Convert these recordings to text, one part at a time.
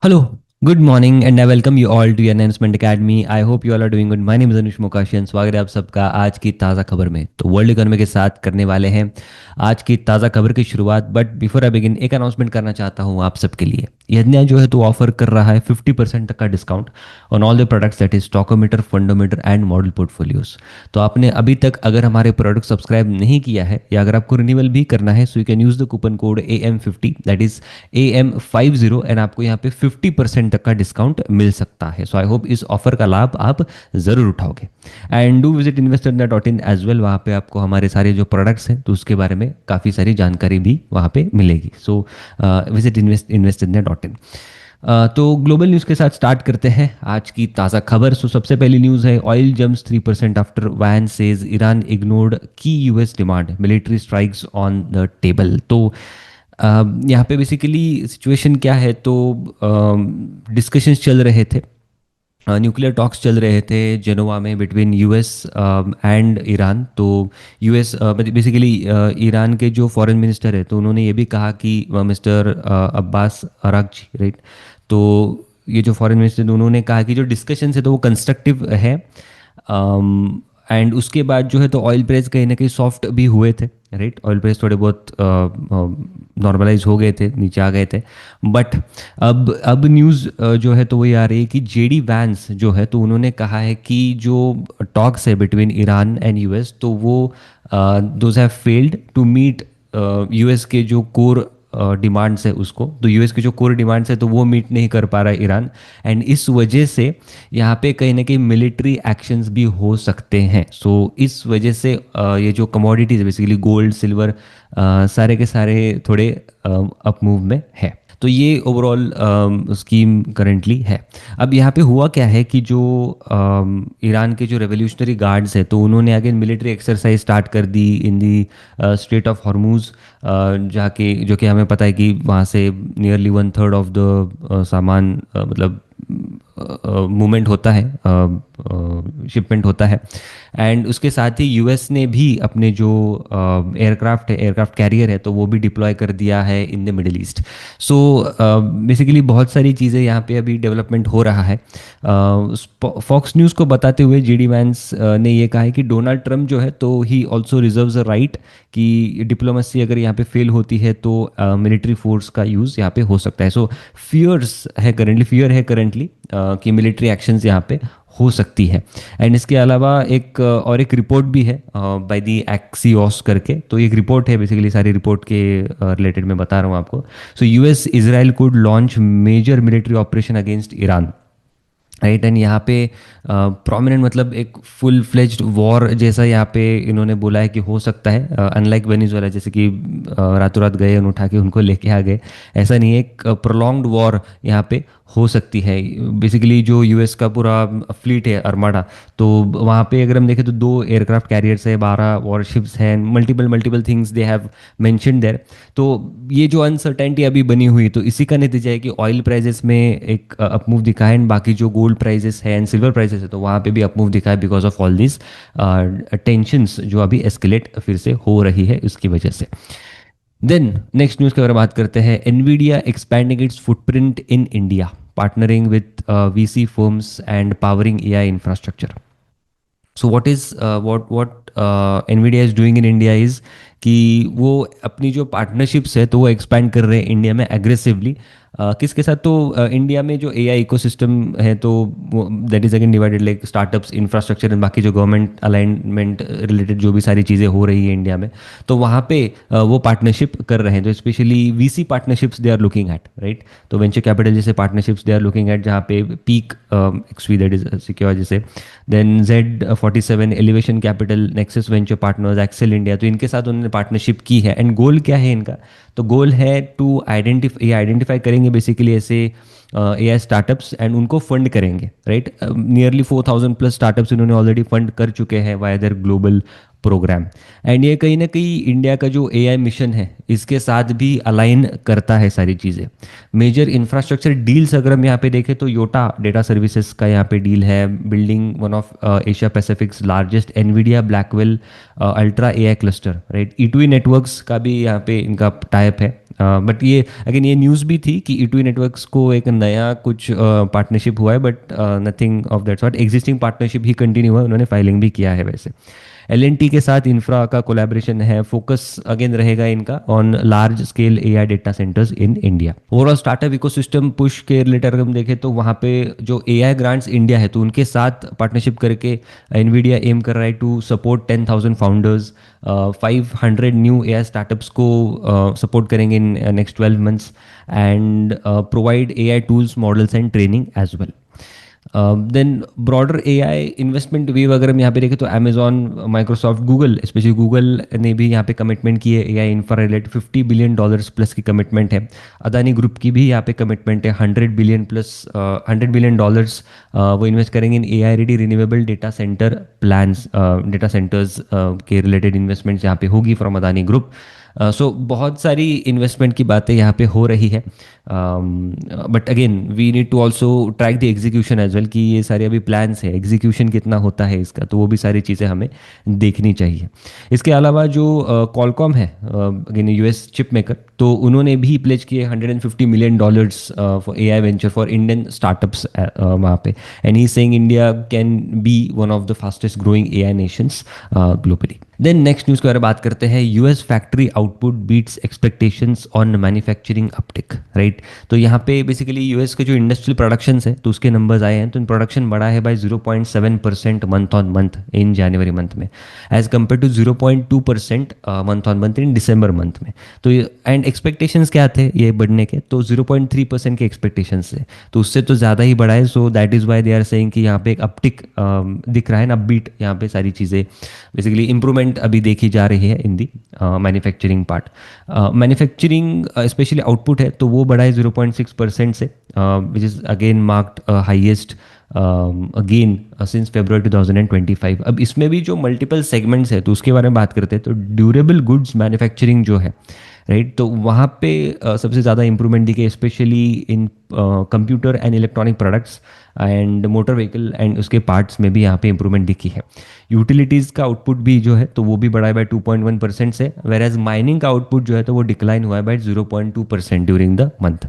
Hello, good morning, and I welcome you all to your Announcement Academy. I hope you all are doing good. My name is Anush Mokashian. स्वागत है आप सबका आज की ताज़ा खबर में। तो वर्ल्ड इकोनॉमी के साथ करने वाले हैं आज की ताज़ा खबर की शुरुआत। बट बिफोर आई बिगिन एक अनाउंसमेंट करना चाहता हूँ आप सबके लिए। यज्ञा जो है तो ऑफर कर रहा है 50% तक का discount on all the products that is Stockometer, Fundometer and model portfolios. तो आपने अभी तक अगर हमारे प्रोडक्ट सब्सक्राइब नहीं किया है या अगर आपको रिन्यूअल भी करना है, so you can use the coupon code AM50, that is AM50, and आपको यहाँ पे 50% तक का डिस्काउंट मिल सकता है। सो आई होप इस ऑफर का लाभ आप ज़रूर उठाओगे। And do visit investor.in as well. वहाँ पे आपको हमारे सारे जो प्रोडक्ट्स हैं तो उसके बारे में काफ़ी सारी जानकारी भी वहाँ पे मिलेगी। So visit investor.in। तो ग्लोबल न्यूज़ के साथ स्टार्ट करते हैं आज की ताज़ा खबर। सो सबसे पहली न्यूज़ है, oil jumps 3% after Vance says Iran ignored की US demand, military strikes on the table. तो यहाँ पे बेसिकली सिचुएशन क्या है, तो डिस्कशंस चल रहे थे, न्यूक्लियर टॉक्स चल रहे थे जेनोवा में बिटवीन यूएस एंड ईरान। तो यूएस बेसिकली ईरान के जो फॉरेन मिनिस्टर है तो उन्होंने ये भी कहा कि मिस्टर अब्बास अरागची, राइट। तो ये जो फॉरेन मिनिस्टर उन्होंने कहा कि जो डिस्कशन है तो वो कंस्ट्रक्टिव है। एंड उसके बाद जो है तो ऑयल प्राइस कहीं ना कहीं सॉफ्ट भी हुए थे, राइट। ऑयल प्राइस थोड़े बहुत नॉर्मलाइज हो गए थे, नीचे आ गए थे। बट अब न्यूज़ जो है तो वही आ रही है कि जेडी वैंस जो है तो उन्होंने कहा है कि जो टॉक्स है बिटवीन ईरान एंड यूएस तो वो those have failed to meet US के जो कोर डिमांड्स है उसको। तो यूएस के जो कोर डिमांड्स है तो वो मीट नहीं कर पा रहा है ईरान। एंड इस वजह से यहाँ पे कहीं ना कहीं मिलिट्री एक्शंस भी हो सकते हैं। सो इस वजह से ये जो कमोडिटीज है बेसिकली गोल्ड, सिल्वर, सारे के सारे थोड़े अप मूव में है। तो ये ओवरऑल स्कीम करेंटली है। अब यहाँ पे हुआ क्या है कि जो ईरान के जो रेवोल्यूशनरी गार्ड्स है तो उन्होंने अगेन मिलिट्री एक्सरसाइज स्टार्ट कर दी इन दी स्ट्रेट ऑफ हॉर्मूज, जाके जो कि हमें पता है कि वहाँ से नियरली 1/3 ऑफ द सामान मतलब मूवमेंट होता है, शिपमेंट होता है। एंड उसके साथ ही यूएस ने भी अपने जो एयरक्राफ्ट है, एयरक्राफ्ट कैरियर है तो वो भी डिप्लॉय कर दिया है in the middle east. So basically बहुत सारी चीज़ें यहाँ पे अभी डेवलपमेंट हो रहा है। फॉक्स न्यूज़ को बताते हुए जेडी वैंस ने ये कहा है कि डोनाल्ड ट्रंप जो है तो he also reserves a right कि डिप्लोमेसी अगर यहाँ पे फेल होती है तो मिलिट्री फोर्स का यूज़ यहाँ पे हो सकता है। सो फियर है करंटली कि मिलिट्री एक्शंस यहाँ पे हो सकती है। एंड इसके अलावा एक और एक रिपोर्ट भी है बाय द एक्सियोस करके। तो एक रिपोर्ट है, बेसिकली सारी रिपोर्ट के रिलेटेड मैं बता रहा हूँ आपको। So US Israel could launch major military operation against Iran, right. And यहाँ पे प्रोमिनेंट मतलब एक फुल फ्लेज्ड वॉर जैसा यहाँ पे इन्होंने बोला है कि हो सकता है, अनलाइक वेनेजुएला जैसे कि रातों रात गए और उठा के उनको लेके आ गए, ऐसा नहीं है। एक प्रोलॉन्ग्ड वॉर यहाँ पे हो सकती है। बेसिकली जो यूएस का पूरा फ्लीट है, अर्माडा, तो वहाँ पे अगर हम देखें तो 2 एयरक्राफ्ट कैरियर्स है, 12 वॉरशिप्स हैं, multiple things they have mentioned there. तो ये जो अनसर्टेनिटी अभी बनी हुई तो इसी का नतीजा है कि ऑयल प्राइजेस में एक अपमूव दिखा है। एंड बाकी जो गोल्ड प्राइजेस है एंड सिल्वर प्राइजेस है तो वहाँ पे भी अपमूव दिखा है because of all this tensions जो अभी एस्केलेट फिर से हो रही है उसकी वजह से। देन नेक्स्ट न्यूज़ के बारे में बात करते हैं। Nvidia expanding it's footprint in India, partnering with VC firms and powering AI infrastructure. So what Nvidia is doing in India is कि वो अपनी जो पार्टनरशिप्स है तो वो एक्सपैंड कर रहे हैं इंडिया में एग्रेसिवली। किसके साथ, तो इंडिया में जो एआई इकोसिस्टम है तो वो that is again divided like startups, infrastructure and बाकी जो गवर्नमेंट अलाइनमेंट रिलेटेड जो भी सारी चीज़ें हो रही है इंडिया में, तो वहाँ पे वो पार्टनरशिप कर रहे हैं। तो specially VC partnerships they are looking at, right. तो वेंचर कैपिटल जैसे partnerships they are looking at जहाँ पे Peak XV that is secure जैसे, then Z47, Elevation Capital, Nexus Venture Partners, Accel India, तो इनके साथ उन्होंने पार्टनरशिप की है। एंड गोल क्या है इनका, तो गोल है टू आइडेंटिफाई करेंगे बेसिकली ऐसे एआई स्टार्टअप्स एंड उनको फंड करेंगे, राइट। नियरली 4,000 प्लस स्टार्टअप्स इन्होंने ऑलरेडी फंड कर चुके हैं via their global program. And ये कहीं ना कहीं इंडिया का जो एआई मिशन है इसके साथ भी अलाइन करता है सारी चीज़ें। मेजर इंफ्रास्ट्रक्चर डील्स अगर हम यहाँ पे देखें तो योटा डेटा सर्विसेज का यहाँ पे डील है, building one of Asia Pacific's largest Nvidia Blackwell Ultra AI cluster, right. E2E networks का भी यहाँ पे इनका टाइप है। बट ये अगेन ये न्यूज़ भी थी कि ई2ई नेटवर्क्स को एक नया कुछ पार्टनरशिप हुआ है, but nothing of that sort. Existing partnership he continue हुआ है, उन्होंने फाइलिंग भी किया है वैसे। एल के साथ इंफ्रा का कोलैबोरेशन है, फोकस अगेन रहेगा इनका on large scale AI data centres in India. Overall startup ecosystem push के रिलेटेड अगर हम देखें तो वहाँ पे जो एआई ग्रांट्स इंडिया है तो उनके साथ पार्टनरशिप करके एनवीडिया एम कर रहा है to support 10,000 founders. 500 new AI startups को सपोर्ट करेंगे in next 12 months and provide AI tools models and training as well. Then broader AI investment wave अगर हम यहाँ पे देखें तो Amazon, Microsoft, Google, specially Google ने भी यहाँ पे कमिटमेंट की है AI infra related. $50 billion plus की कमिटमेंट है। अदानी ग्रुप की भी यहाँ पे कमिटमेंट है, 100 बिलियन प्लस $100 बिलियन वो इन्वेस्ट करेंगे in AI ready renewable data center plans, data centers के रिलेटेड इन्वेस्टमेंट्स यहाँ पे होगी फ्रॉम अदानी ग्रुप। सो बहुत सारी इन्वेस्टमेंट की बातें यहाँ पे हो रही है, but again we need to also track the execution as well कि ये सारे अभी प्लान्स है, एग्जीक्यूशन कितना होता है इसका, तो वो भी सारी चीज़ें हमें देखनी चाहिए। इसके अलावा जो कॉलकॉम है अगेन यूएस चिप मेकर, तो उन्होंने भी प्लेज किए $150 million for AI venture for Indian startups वहाँ पे। And he saying India can be one of the fastest growing AI nations globally. Then next news के बारे में बात करते हैं। US factory output beats expectations on manufacturing uptick, right. तो यहाँ पे बेसिकली यूएस के जो इंडस्ट्रियल प्रोडक्शंस है तो उसके नंबर्स आए हैं, तो इन प्रोडक्शन बढ़ा है by 0.7% month on month in जनवरी मंथ में, as compare to 0.2% month on month in दिसंबर मंथ में। तो एंड एक्सपेक्टेशंस क्या थे ये बढ़ने के, तो 0.3% के एक्सपेक्टेशंस थे, तो उससे तो ज़्यादा ही बढ़ा है। So that is why they are saying कि यहाँ पे एक अपटिक दिख रहा है ना, अपबीट यहाँ पे सारी चीज़ें बेसिकली इंप्रूवमेंट अभी देखी जा रही है in the manufacturing part. Manufacturing specially output है तो वो बढ़ा है 0.6% से, which is again marked highest again since February 2025। अब इसमें भी जो मल्टीपल सेगमेंट्स है तो उसके बारे में बात करते हैं। तो ड्यूरेबल गुड्स मैन्युफैक्चरिंग जो है, राइट, तो वहाँ पे सबसे ज़्यादा इंप्रूवमेंट दिखे, specially in computer and electronic products and motor vehicle and उसके पार्ट्स में भी यहाँ पे इंप्रूवमेंट दिखी है। यूटिलिटीज़ का आउटपुट भी जो है तो वो भी बढ़ा है बाय 2.1% से, वेर एज माइनिंग का आउटपुट जो है तो वो डिक्लाइन हुआ है बाय 0.2% ड्यूरिंग द मंथ।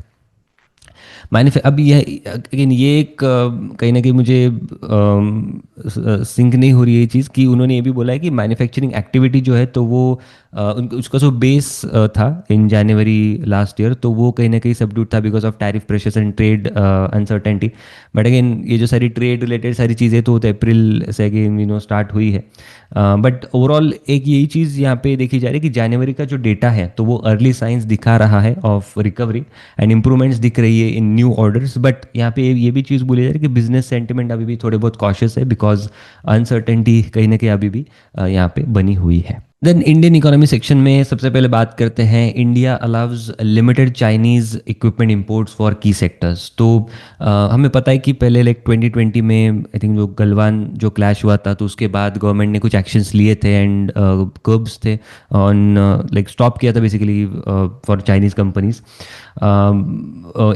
अब यह अगेन ये एक कहीं ना कहीं मुझे सिंक नहीं हो रही है ये चीज़ कि उन्होंने ये भी बोला है कि मैन्युफैक्चरिंग एक्टिविटी जो है तो वो उसका जो बेस था इन जनवरी लास्ट ईयर तो वो कहीं ना कहीं सबड्यूट था because of tariff pressures and trade uncertainty. But again ये जो सारी ट्रेड रिलेटेड सारी चीज़ें तो अप्रैल से अगेन स्टार्ट हुई है। बट ओवरऑल एक यही चीज़ यहाँ पे देखी जा रही है कि जनवरी का जो डेटा है तो वो अर्ली साइंस दिखा रहा है ऑफ रिकवरी एंड इम्प्रूवमेंट्स दिख रही है इन न्यू ऑर्डर्स। बट यहाँ पे ये भी चीज़ बोली जा रही है कि बिजनेस सेंटिमेंट अभी भी थोड़े बहुत कॉशियस है बिकॉज अनसर्टेनिटी कहीं ना कहीं अभी भी यहाँ पे बनी हुई है। देन इंडियन इकोनॉमी सेक्शन में सबसे पहले बात करते हैं, India allows limited Chinese equipment imports for key sectors. तो हमें पता है कि पहले लाइक 2020 में आई थिंक जो गलवान जो क्लैश हुआ था तो उसके बाद गवर्नमेंट ने कुछ एक्शंस लिए थे एंड कर्ब्स थे ऑन लाइक स्टॉप किया था basically for Chinese companies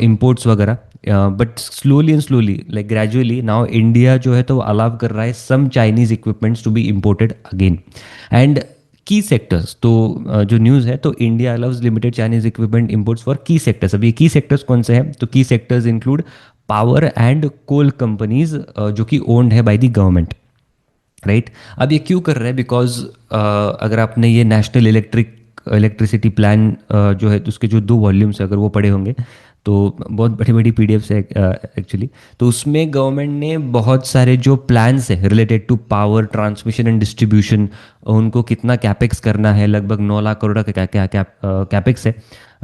imports वगैरह। But slowly and slowly like gradually now India जो है तो अलाउ कर रहा है some Chinese equipments to be imported again. And key sectors तो जो न्यूज़ है तो India allows limited Chinese equipment imports for key sectors. अब ये की सेक्टर्स कौन से हैं, तो key sectors include power and coal companies जो कि ओन्ड है बाय द गवर्नमेंट, राइट। अब ये क्यों कर रहे हैं, बिकॉज अगर आपने ये नेशनल इलेक्ट्रिसिटी प्लान जो है तो उसके जो 2 वॉल्यूम्स है अगर वो पढ़े होंगे तो बहुत बड़ी बड़ी पीडीएफ्स है एक्चुअली। तो उसमें गवर्नमेंट ने बहुत सारे जो प्लान्स है related to power transmission and distribution, उनको कितना कैपेक्स करना है, लगभग 9 लाख करोड़ का कैपेक्स है,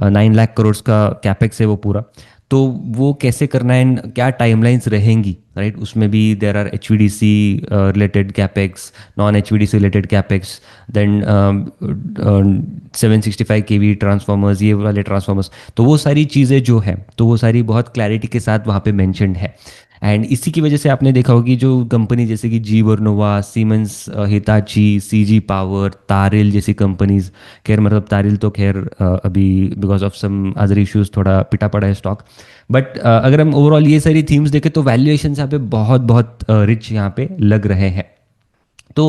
9 लाख करोड़ का कैपेक्स है वो पूरा। तो वो कैसे करना है, क्या टाइमलाइंस रहेंगी, राइट। उसमें भी there are HVDC related capex, non HVDC related capex, then 765 kV transformers, ये वाले ट्रांसफार्मर्स, तो वो सारी चीज़ें जो है तो वो सारी बहुत क्लैरिटी के साथ वहाँ पे मेंशन्ड है। एंड इसी की वजह से आपने देखा होगा कि जो कंपनी जैसे कि GE Vernova, Siemens, Hitachi, CG power, Taril जैसी कंपनीज, खैर मतलब तारिल तो खैर अभी because of some other issues थोड़ा पिटा पड़ा है स्टॉक, बट अगर हम ओवरऑल ये सारी थीम्स देखें तो वैल्यूएशन यहाँ पे बहुत बहुत रिच यहाँ पे लग रहे हैं। तो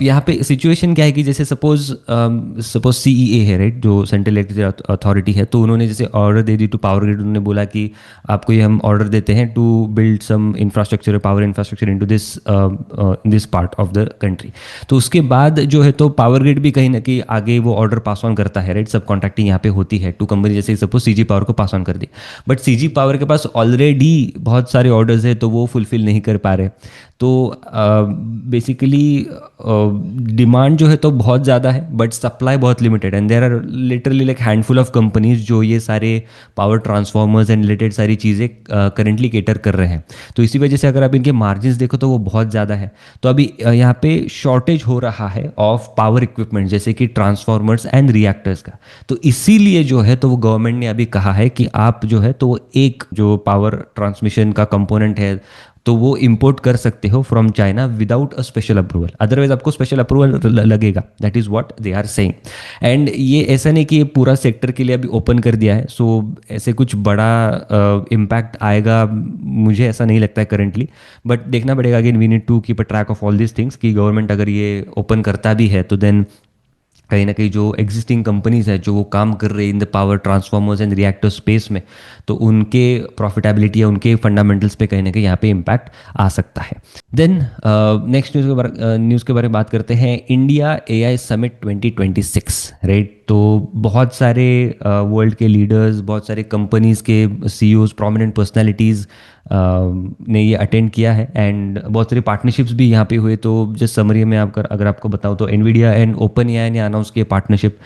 यहाँ पे सिचुएशन क्या है कि जैसे सपोज सपोज सीईए है, राइट, जो सेंट्रल इलेक्ट्रिसिटी अथॉरिटी है, तो उन्होंने जैसे ऑर्डर दे दी टू पावर ग्रिड, उन्होंने बोला कि आपको ये हम ऑर्डर देते हैं to build some infrastructure, power infrastructure into this part of the country. तो उसके बाद जो है तो पावर ग्रिड भी कहीं ना कहीं आगे वो ऑर्डर पास ऑन करता है, राइट, सब कॉन्ट्रैक्टिंग यहाँ पे होती है टू कंपनी, जैसे सपोज सीजी पावर को पास ऑन कर दी, बट सीजी पावर के पास ऑलरेडी बहुत सारे ऑर्डर्स है तो वो फुलफिल नहीं कर पा रहे। तो बेसिकली डिमांड जो है तो बहुत ज़्यादा है बट सप्लाई बहुत limited, and there are literally like handful of companies जो ये सारे पावर ट्रांसफार्मर्स एंड रिलेटेड सारी चीज़ें करेंटली केटर कर रहे हैं। तो इसी वजह से अगर आप इनके मार्जिन्स देखो तो वो बहुत ज़्यादा है। तो अभी यहाँ पे शॉर्टेज हो रहा है ऑफ पावर इक्विपमेंट जैसे कि ट्रांसफार्मर्स एंड रिएक्टर्स का। तो इसीलिए जो है तो वो गवर्नमेंट ने अभी कहा है कि आप जो है तो एक जो पावर ट्रांसमिशन का कंपोनेंट है तो वो इंपोर्ट कर सकते हो from China without a special approval, otherwise आपको स्पेशल अप्रूवल लगेगा। That is what they are saying. And ये ऐसा नहीं कि ये पूरा सेक्टर के लिए अभी ओपन कर दिया है, सो ऐसे कुछ बड़ा इम्पैक्ट आएगा मुझे ऐसा नहीं लगता है करेंटली, बट देखना पड़ेगा। Again we need to keep a track of all this things कि गवर्नमेंट अगर ये ओपन करता भी है तो देन कहीं ना कहीं जो एग्जिस्टिंग कंपनीज है जो वो काम कर रही है in the power transformers and reactor space में, तो उनके प्रॉफिटेबिलिटी या उनके फंडामेंटल्स पे कहीं ना कहीं यहाँ पे इम्पैक्ट आ सकता है। देन नेक्स्ट न्यूज़ के बारे में बात करते हैं, इंडिया एआई समिट 2026, राइट। तो बहुत सारे वर्ल्ड के लीडर्स, बहुत सारे कंपनीज के सीईओज, प्रोमिनेंट पर्सनालिटीज़ ने ये अटेंड किया है, एंड बहुत सारी पार्टनरशिप्स भी यहाँ पे हुए। तो जस्ट समरी में आप अगर आपको बताऊँ तो एनवीडिया एंड ओपन एआई ने अनाउंस किया पार्टनरशिप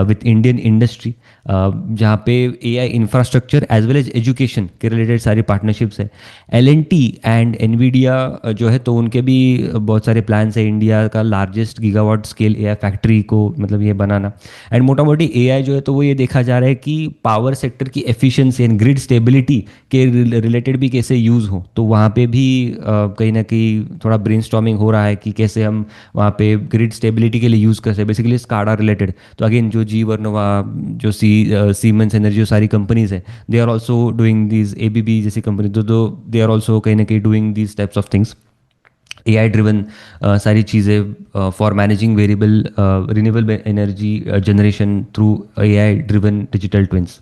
विथ इंडियन इंडस्ट्री, जहाँ पे AI infrastructure as well as education के रिलेटेड सारी पार्टनरशिप्स है। एलएनटी एंड एनवीडिया जो है तो उनके भी बहुत सारे प्लान्स है इंडिया का largest gigawatt scale AI factory को मतलब ये बनाना। एंड मोटा मोटी एआई जो है तो वो ये देखा जा रहा है कि पावर सेक्टर की एफिशिएंसी एंड ग्रिड स्टेबिलिटी के रिलेटेड भी कैसे यूज़ हो, तो वहाँ पे भी कहीं ना कहीं थोड़ा ब्रेनस्टॉर्मिंग हो रहा है कि कैसे हम वहाँ पे ग्रिड स्टेबिलिटी के लिए यूज़ कर सकते हैं, बेसिकली स्काडा रिलेटेड। तो अगेन जो जी वर्नोवा, जो सीमेंस एनर्जी, जो सारी कंपनीज है, they are also doing these, ABB जैसी कंपनी, तो दे आर ऑल्सो कहीं ना कहीं doing these types of things, AI driven सारी चीज़ें for managing variable renewable energy generation through AI driven digital twins,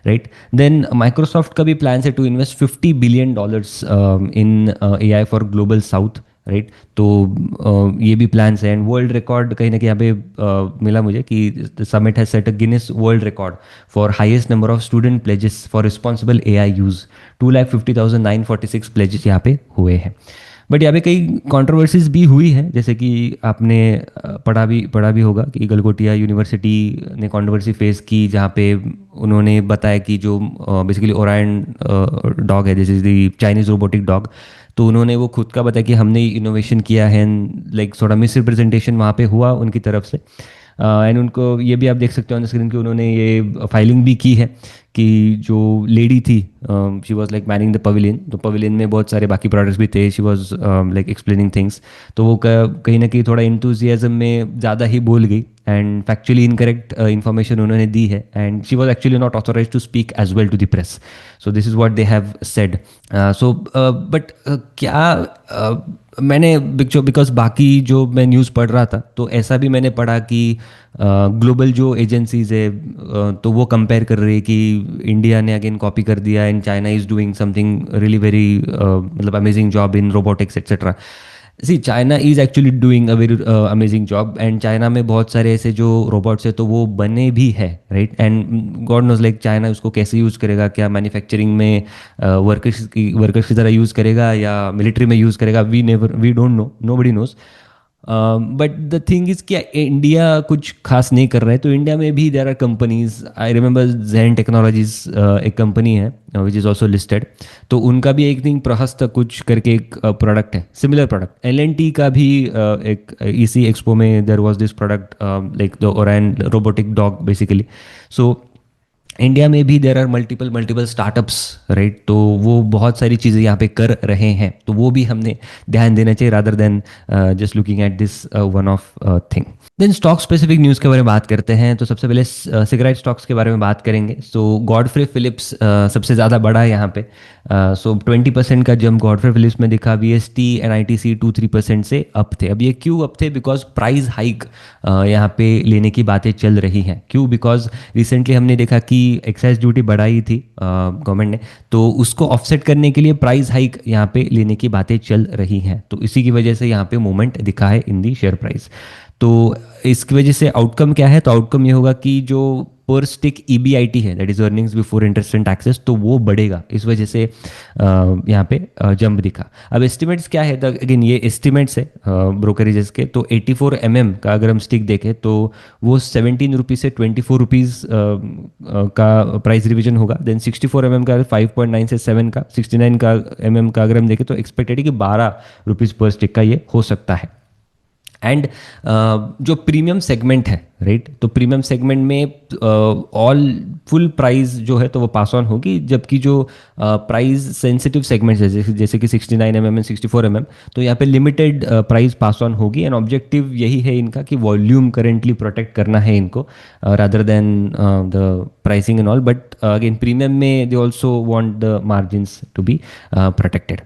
right. Then Microsoft का भी plan है to invest $50 billion in AI for global south, right. तो ये भी plans हैं। And world record कहीं ना कहीं यहाँ पे मिला मुझे कि summit has set a Guinness world record for highest number of student pledges for responsible AI use, 2,50,946 pledges यहाँ पे हुए हैं। बट यहाँ पे कई कंट्रोवर्सीज भी हुई है, जैसे कि आपने पढ़ा भी होगा कि गलगोटिया यूनिवर्सिटी ने कंट्रोवर्सी फेस की, जहाँ पे उन्होंने बताया कि जो बेसिकली ओरायन डॉग है, जैसे दी चाइनीज़ रोबोटिक डॉग, तो उन्होंने वो खुद का बताया कि हमने इनोवेशन किया है, लाइक थोड़ा मिस रिप्रेजेंटेशन वहाँ पे हुआ उनकी तरफ से। एंड उनको ये भी आप देख सकते हो ऑन स्क्रीन कि उन्होंने ये फाइलिंग भी की है कि जो लेडी थी, she was like Manning the pavilion, तो पवेलियन में बहुत सारे बाकी प्रोडक्ट्स भी थे, she was like explaining things, तो वो कहीं ना कहीं थोड़ा इंथुजियाज्म में ज़्यादा ही बोल गई एंड फैक्चुअली इनकरेक्ट इंफॉर्मेशन उन्होंने दी है, and she was actually not authorise to speak as well to the press. So this is what they have said. So but क्या मैंने बिकॉज बाकी जो मैं न्यूज़ पढ़ रहा था तो ऐसा भी मैंने पढ़ा कि ग्लोबल जो एजेंसीज है तो वो कंपेयर कर रही है कि इंडिया ने अगेन कॉपी कर दिया and China is doing something really very मतलब amazing job in robotics etcetera. See China is actually doing a very amazing job, and China में बहुत सारे ऐसे जो रोबोट्स है तो वो बने भी है, राइट। And God knows like China उसको कैसे यूज़ करेगा, क्या मैन्युफैक्चरिंग में वर्कर्स की तरह यूज़ करेगा या मिलिट्री में यूज़ करेगा, we don't know, nobody knows. But the thing is कि इंडिया कुछ खास नहीं कर रहा है, तो इंडिया में भी there are companies. I remember Jain technologies एक कंपनी है विच इज़ ऑल्सो लिस्टेड, तो उनका भी एक थिंग प्रहस्त कुछ करके एक प्रोडक्ट है, सिमिलर प्रोडक्ट। एलएनटी का भी एक इसी एक्सपो में there was this product like the Orion robotic dog basically. So India में भी there are multiple multiple startups, right. तो वो बहुत सारी चीज़ें यहाँ पे कर रहे हैं, तो वो भी हमने ध्यान देना चाहिए rather than just looking at this one off thing. Then stock specific news के बारे में बात करते हैं, तो सबसे पहले सिगरेट स्टॉक्स के बारे में बात करेंगे। सो गॉडफ्रे फिलिप्स सबसे ज़्यादा बड़ा है यहाँ पे। सो 20% का जंप गॉडफ्रे फिलिप्स में दिखा। वीएसटी एंड आईटीसी 2-3% से अप थे। अब ये क्यों अप थे? बिकॉज प्राइस हाइक यहाँ पे लेने की बातें चल रही हैं। क्यों? बिकॉज रिसेंटली हमने देखा कि एक्साइज ड्यूटी बढ़ाई थी गवर्नमेंट ने, तो उसको ऑफसेट करने के लिए प्राइस हाइक यहाँ पे लेने की बातें चल रही हैं। तो इसी की वजह से यहाँ पे मूवमेंट दिखा है इन दी शेयर प्राइस। तो इसकी वजह से आउटकम क्या है? तो आउटकम ये होगा कि जो पर स्टिक ईबीआईटी है, that is earnings before interest and taxes, तो वो बढ़ेगा। इस वजह से यहाँ पे जंप दिखा। अब एस्टिमेट्स क्या है? अगेन ये एस्टिमेट्स है ब्रोकरेजेस के। तो 84 का अगर हम स्टिक देखें तो वो 17 रुपीज़ से 24 रुपीज़ का प्राइस रिवीजन होगा। देन 64 का 5.9 से 7 का, 69 का का अगर हम देखें तो एक्सपेक्टेड है कि 12 रुपीज़ पर स्टिक का ये हो सकता है। एंड जो प्रीमियम सेगमेंट है, राइट, तो प्रीमियम सेगमेंट में ऑल फुल प्राइस जो है तो वो पास ऑन होगी, जबकि जो प्राइस सेंसिटिव सेगमेंट्स है जैसे कि 69 एंड 64 तो यहाँ पे लिमिटेड प्राइस पास ऑन होगी। एंड ऑब्जेक्टिव यही है इनका कि वॉल्यूम करेंटली प्रोटेक्ट करना है इनको rather than the pricing and all. But again premium में they also want the margins to be protected.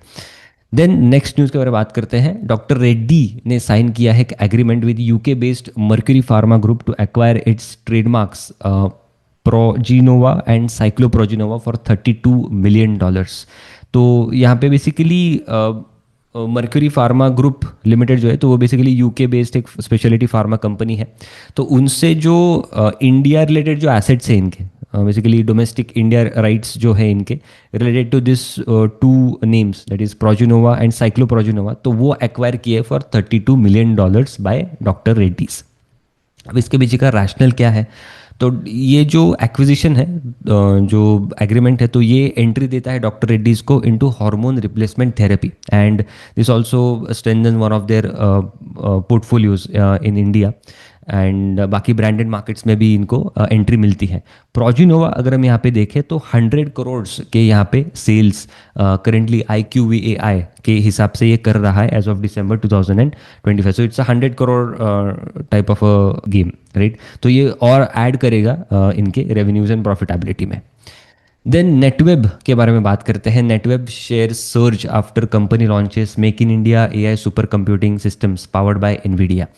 Then next news के बारे में बात करते हैं। डॉक्टर रेड्डी ने साइन किया है एक agreement with UK based Mercury pharma group to acquire its trademarks Progynova and Cycloprogynova for $32 million. तो यहाँ पे basically Mercury pharma group limited जो है तो वो बेसिकली यूके बेस्ड एक स्पेशलिटी फार्मा कंपनी है। तो उनसे जो इंडिया रिलेटेड जो एसेट्स हैं इनके, बेसिकली डोमेस्टिक इंडिया राइट्स जो है इनके related to this two names, that is Progynova and Cycloprogynova, तो वो एक्वायर किए for $32 million by doctor Reddy's. अब इसके पीछे का रैशनल क्या है? तो ये जो एक्विजिशन है, जो एग्रीमेंट है, तो ये एंट्री देता है डॉक्टर रेड्डीज को into hormone replacement therapy and this also strengthen one of their portfolios in India. And बाकी ब्रांडेड मार्केट्स में भी इनको एंट्री मिलती है। प्रोजिनोवा अगर हम यहाँ पे देखें तो 100 करोड़ के यहाँ पे सेल्स करेंटली IQVIA के हिसाब से ये कर रहा है as of December 2025। So it's 100 crore type of game, right. तो ये और ऐड करेगा इनके रेवेन्यूज एंड प्रॉफिटेबिलिटी में। देन नेटवेब के बारे में बात करते हैं। Netweb share surge after company launches make in India AI super computing systems powered by NVIDIA।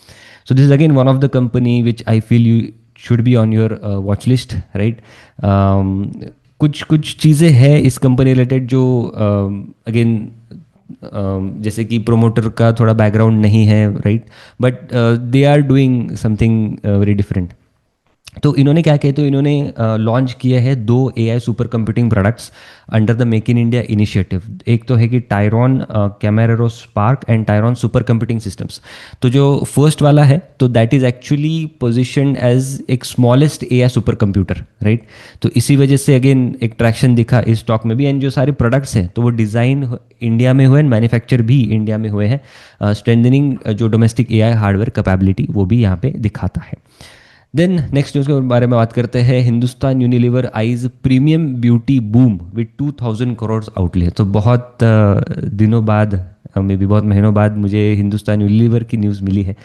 So this is again one of the company which I feel you should be on your watch list, right? कुछ कुछ चीज़ें हैं इस company related जो again जैसे कि promoter का थोड़ा बैकग्राउंड नहीं है, right, but they are doing something very different. तो इन्होंने क्या किया? तो इन्होंने लॉन्च किया है 2 AI super computing products under the make in India initiative. एक तो है कि Tyrone Camarero Spark and Tyrone super computing systems. तो जो फर्स्ट वाला है तो that is actually positioned as एक smallest AI super computer, right. तो इसी वजह से अगेन एक ट्रैक्शन दिखा इस स्टॉक में भी। एंड जो सारे प्रोडक्ट्स हैं तो वो डिज़ाइन इंडिया में हुए एंड मैन्युफैक्चर भी इंडिया में हुए हैं। स्ट्रेंथनिंग जो डोमेस्टिक AI हार्डवेयर कैपेबिलिटी वो भी यहाँ पे दिखाता है। देन नेक्स्ट न्यूज़ के बारे में बात करते हैं। Hindustan Unilever eyes premium beauty boom with 2000 crore outlay. तो बहुत दिनों बाद, मे बी बहुत महीनों बाद मुझे हिंदुस्तान यूनिलीवर की न्यूज़ मिली है।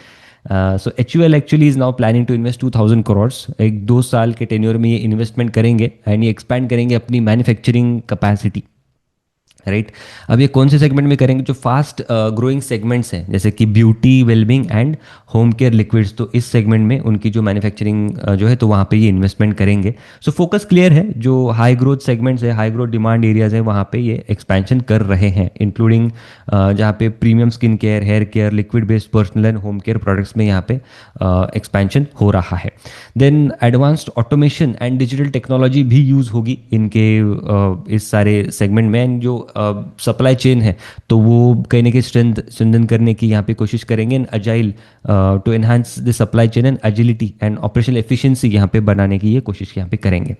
So HUL actually is now planning to invest 2000 crore. एक 2 साल के टेन्योर में ये इन्वेस्टमेंट करेंगे एंड ये एक्सपैंड करेंगे अपनी मैन्युफैक्चरिंग कैपेसिटी, राइट। अब ये कौन से सेगमेंट में करेंगे? जो फास्ट ग्रोइंग सेगमेंट्स हैं जैसे कि beauty, wellbeing and home care liquids, तो इस सेगमेंट में उनकी जो मैन्युफैक्चरिंग जो है तो वहाँ पे ये इन्वेस्टमेंट करेंगे। सो फोकस क्लियर है, जो हाई ग्रोथ सेगमेंट्स है, हाई ग्रोथ डिमांड एरियाज है, वहाँ पे ये एक्सपेंशन कर रहे हैं, इंक्लूडिंग जहाँ पे premium skin care, hair care, liquid based personal and home care products में यहाँ पे एक्सपेंशन हो रहा है। Then advanced automation and digital technology भी यूज़ होगी इनके इस सारे सेगमेंट में। एंड जो सप्लाई चेन है तो वो कहीं ना कहीं स्ट्रेंथन करने की यहाँ पे कोशिश करेंगे। And agile to enhance the supply chain and agility and operational efficiency यहाँ पे बनाने की ये कोशिश यहाँ पे करेंगे।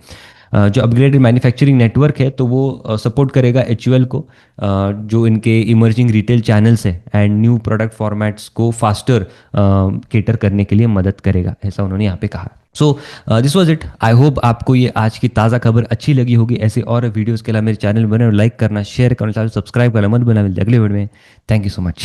जो अपग्रेडेड मैन्युफैक्चरिंग नेटवर्क है तो वो सपोर्ट करेगा HUL को, जो इनके इमर्जिंग रिटेल चैनल्स है एंड न्यू प्रोडक्ट फॉर्मेट्स को फास्टर केटर करने के लिए मदद करेगा, ऐसा उन्होंने यहाँ पे कहा। So this was it. I hope आपको ये आज की ताज़ा खबर अच्छी लगी होगी। ऐसे और वीडियोस के लिए मेरे चैनल बने, लाइक करना, शेयर करना, चैनल सब्सक्राइब करना मत भूलना। मिलते हैं अगले वीडियो में। Thank you so much.